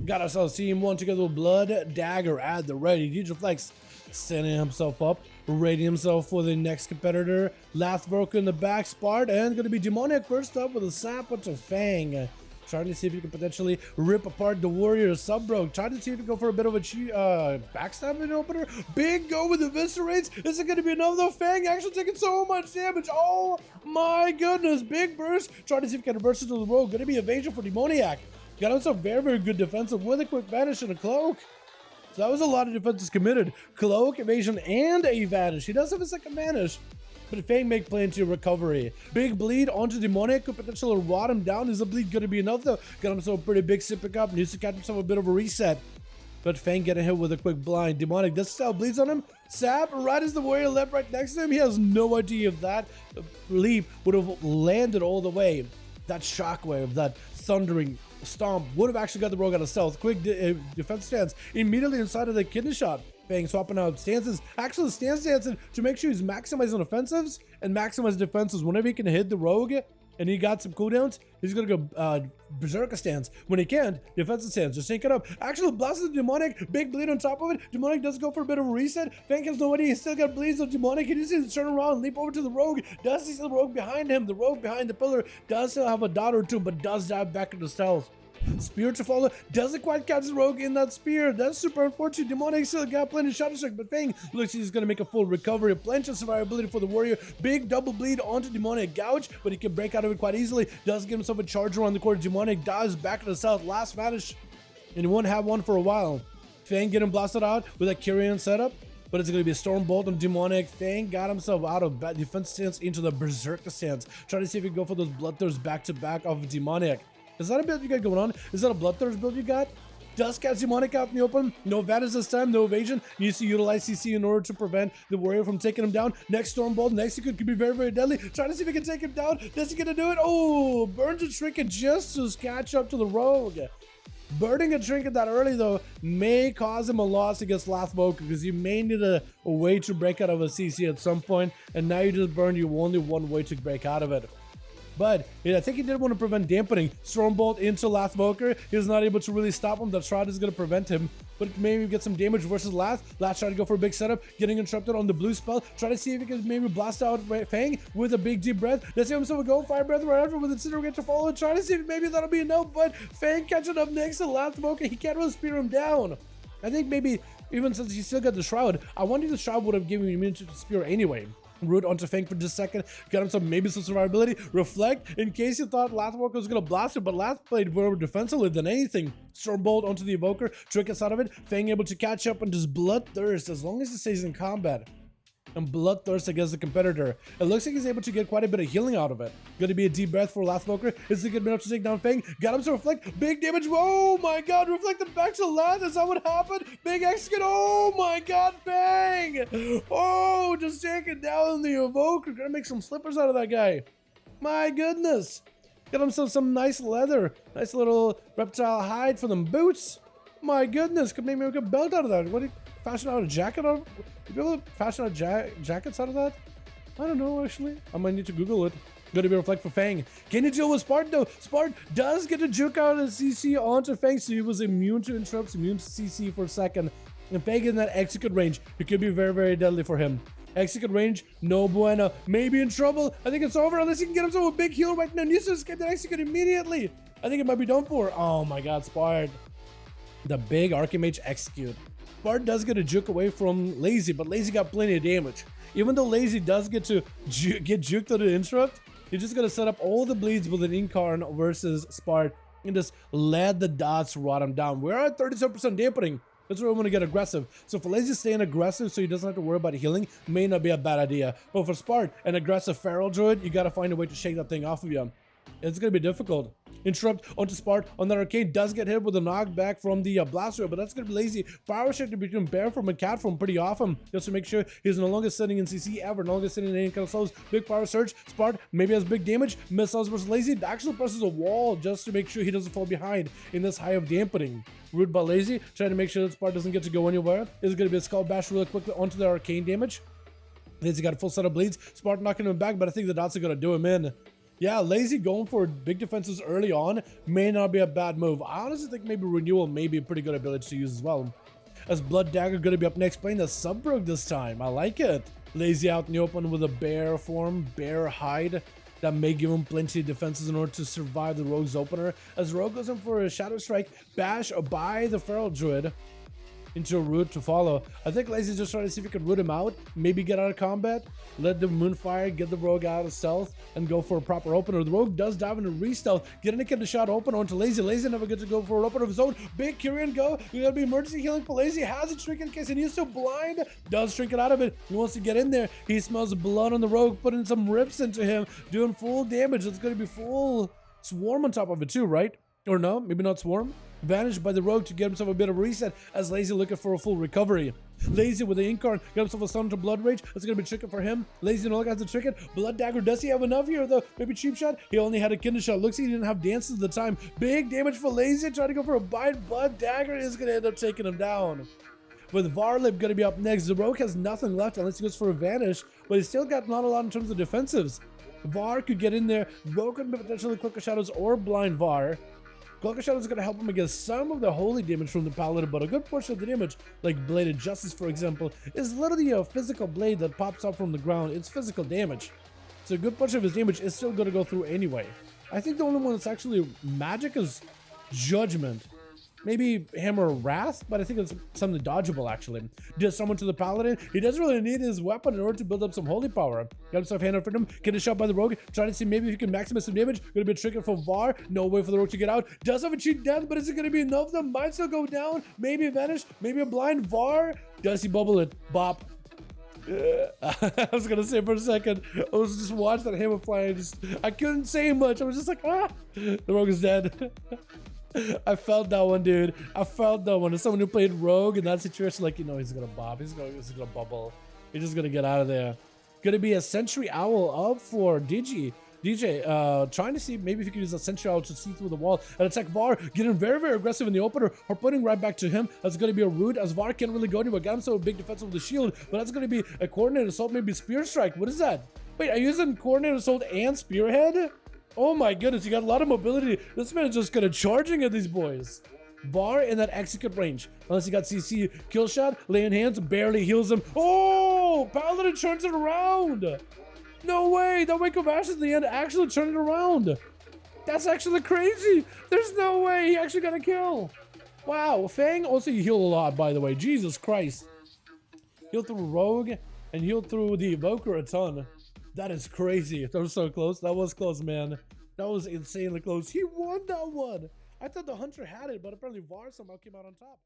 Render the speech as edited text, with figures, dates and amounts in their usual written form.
Got ourselves team 1 together with Blood Dagger at the ready. DJ Flex setting himself up, readying himself for the next competitor. Lathbroker in the back, Spart, and going to be Demonic first up with a sap to Fang. Trying to see if you can potentially rip apart the warrior Subbroke. Trying to see if you can go for a bit of a backstabbing opener. Big go with the Eviscerates. Is it going to be enough though? Fang actually taking so much damage. Oh my goodness. Big burst. Trying to see if you can burst into the rogue. Going to be evasion for Demoniac. Got himself very, very good defensive with a quick vanish and a cloak. So that was a lot of defenses committed. Cloak, evasion, and a vanish. He does have a second vanish. But Fang make play into recovery. Big bleed onto Demonic could potentially rot him down. Is the bleed going to be enough though? Got himself a pretty big sip pick up. Needs to catch himself a bit of a reset. But Fang getting hit with a quick blind. Demonic, this style bleeds on him. Sap, right as the warrior leapt right next to him. He has no idea if that leap would have landed all the way. That shockwave, that thundering stomp would have actually got the rogue out of stealth. Quick defense stance immediately inside of the kidney shot. Fang swapping out stances, actually stance dancing to make sure he's maximizing offensives and maximize defenses. Whenever he can hit the rogue and he got some cooldowns, he's gonna go berserker stance. When he can't, defensive stance, just sync it up. Actually blasted the Demonic, big bleed on top of it. Demonic does go for a bit of a reset. Fang has no idea, he still got bleeds on Demonic. He just needs to turn around, leap over to the rogue. Does see the rogue behind him? The rogue behind the pillar does still have a dot or two, but does dive back into stealth. Spear to follow, doesn't quite catch the rogue in that spear. That's super unfortunate. Demonic still got plenty of shadow strike, but Fang looks like he's gonna make a full recovery. Plenty of survivability for the warrior. Big double bleed onto Demonic gouge, but he can break out of it quite easily. Does give himself a charge around the corner. Demonic dives back to the south. Last vanish, and he won't have one for a while. Fang getting blasted out with a Kyrian setup, but it's going to be a Storm Bolt on Demonic. Fang got himself out of defense stance into the Berserker stance. Trying to see if he can go for those Bloodthirsts back to back off of Demonic. Is that a build you got going on? Is that a Bloodthirst build you got? Does catch Demonic out in the open. No advantage this time, no evasion. Needs to utilize CC in order to prevent the warrior from taking him down. Next Storm Bolt, next could be very, very deadly. Trying to see if he can take him down. Is he gonna do it? Oh, burns a trinket just to catch up to the rogue. Burning a trinket that early though may cause him a loss against Lathbroker because you may need a way to break out of a CC at some point, and now you just burned you only one way to break out of it. But I think he did want to prevent dampening. Stormbolt into Lathbroker. He's not able to really stop him. The Shroud is going to prevent him. But maybe get some damage versus Lath. Lath trying to go for a big setup. Getting interrupted on the blue spell. Try to see if he can maybe blast out Fang with a big deep breath. Let's see himself go. Fire breath right after with Incinerate to follow. Try to see if maybe that'll be enough. But Fang catching up next to Lathbroker. He can't really spear him down. I think maybe even since he still got the Shroud, I wonder if the Shroud would have given him immunity to spear anyway. Root onto Fang for just a second, got him maybe some survivability. Reflect in case you thought Lathbroker was gonna blast him, but Lath played more defensively than anything. Stormbolt onto the Evoker, trick us out of it. Fang able to catch up and just Bloodthirst as long as he stays in combat. And Bloodthirst against the competitor. It looks like he's able to get quite a bit of healing out of it. Gonna be a deep breath for Lathbroker. Is it good enough to take down Fang? Got him to reflect. Big damage. Oh my god, reflected back to Lath. Is that what happened? Big execute. Oh my god, Fang! Oh, just taking down the Evoker. Gonna make some slippers out of that guy. My goodness. Got himself some nice leather. Nice little reptile hide for them boots. My goodness, could maybe make a belt out of that. What do you fashion out a jacket out of? You be able to fashion out jackets out of that? I don't know actually. I might need to Google it. Gonna be reflect for Fang. Can you deal with Spart though? Spart does get a juke out of CC onto Fang, so he was immune to interrupts, immune to CC for a second. And Fang in that execute range, it could be very, very deadly for him. Execute range, no bueno. Maybe in trouble. I think it's over unless he can get himself a big heal right now. Needs to escape that execute immediately. I think it might be done for. Oh my god, Spart. The big Archimage execute. Spart does get a juke away from Lazy, but Lazy got plenty of damage. Even though Lazy does get to get juked to the interrupt, you're just gonna set up all the bleeds with an Incarn versus Spart and just let the dots rot him down. We're at 37% dampening. That's where we want to get aggressive. So for Lazy staying aggressive so he doesn't have to worry about healing may not be a bad idea. But for Spart, an aggressive Feral Druid, you gotta find a way to shake that thing off of you. It's gonna be difficult. Interrupt onto Spart on that arcade does get hit with a knockback from the blaster, but that's gonna be Lazy. Power shift between Bear Form and Cat Form pretty often, just to make sure he's no longer sitting in CC ever, no longer sitting in any kind of souls. Big power surge. Spart maybe has big damage. Missiles versus Lazy actually presses a wall just to make sure he doesn't fall behind in this high of dampening. Rude by Lazy, trying to make sure that Spart doesn't get to go anywhere. This is gonna be a Skull Bash really quickly onto the arcane damage. Lazy got a full set of bleeds. Spart knocking him back, but I think the dots are gonna do him in. Yeah, Lazy going for big defenses early on may not be a bad move. I honestly think maybe Renewal may be a pretty good ability to use as well. As Blood Dagger going to be up next, playing the Subrug this time. I like it. Lazy out in the open with a bear form, bear hide. That may give him plenty of defenses in order to survive the Rogue's opener. As Rogue goes in for a Shadow Strike, bash by the Feral Druid into a route to follow. I think Lazy's just trying to see if he can root him out, maybe get out of combat, let the Moonfire get the Rogue out of stealth, and go for a proper opener. The Rogue does dive into re-stealth, getting a shot open onto Lazy. Lazy never gets to go for an opener of his own. Big Kyrian go. You gotta be emergency healing for Lazy. Has a shrink in case he needs to blind. Does shrink it out of it. He wants to get in there. He smells blood on the Rogue, putting some rips into him, doing full damage. It's gonna be full swarm on top of it too, right? Or no, maybe not swarm. Vanished by the Rogue to get himself a bit of reset as Lazy looking for a full recovery. Lazy with the Incarn, got himself a stun to Blood Rage. That's going to be tricky for him. Lazy no longer has to trick it. Blood Dagger, does he have enough here though? Maybe Cheap Shot? He only had a Kindle Shot. Looks like he didn't have dances at the time. Big damage for Lazy, trying to go for a bite. Blood Dagger is going to end up taking him down. With Varlib going to be up next, the Rogue has nothing left unless he goes for a Vanish, but he's still got not a lot in terms of defensives. Var could get in there. Rogue could potentially Cloak of Shadows or blind Var. Cloak of Shadows is going to help him against some of the holy damage from the Paladin, but a good portion of the damage, like Blade of Justice for example, is literally a physical blade that pops up from the ground. It's physical damage. So a good portion of his damage is still going to go through anyway. I think the only one that's actually magic is Judgment. Maybe Hammer of Wrath, but I think it's something dodgeable actually. Just someone to the Paladin. He doesn't really need his weapon in order to build up some holy power. Got himself hand over him, get a shot by the Rogue, trying to see maybe if he can maximize some damage. Gonna be a trigger for Var. No way for the Rogue to get out. Does have a cheat death, but is it gonna be enough? The might still go down. Maybe a Vanish, maybe a blind Var. Does he bubble it? Bop. I was gonna say for a second, I was just watching that hammer fly and I couldn't say much. I was just like, ah, the Rogue is dead. I felt that one, dude. I felt that one. As someone who played Rogue in that situation, like, you know, he's gonna bob, he's gonna bubble, he's just gonna get out of there. Gonna be a Sentry Owl up for DJ, trying to see maybe if he can use a Sentry Owl to see through the wall and attack Var, getting very, very aggressive in the opener, or putting right back to him. That's going to be a root, as Var can't really go anywhere. Got him so big defense with the shield, but that's going to be a Coordinated Assault, maybe Spear Strike. What is that? Wait, are you using Coordinated Assault and Spearhead? Oh my goodness, you got a lot of mobility. This man is just kind of charging at these boys. Var in that execute range. Unless he got CC kill shot, laying hands, barely heals him. Oh, Paladin turns it around. No way, that Wake of Ashes at the end actually turned it around. That's actually crazy. There's no way he actually got a kill. Wow, Fang also healed a lot, by the way. Jesus Christ. Healed through Rogue and healed through the Evoker a ton. That is crazy. That was so close. That was close, man. That was insanely close. He won that one. I thought the Hunter had it, but apparently Var somehow came out on top.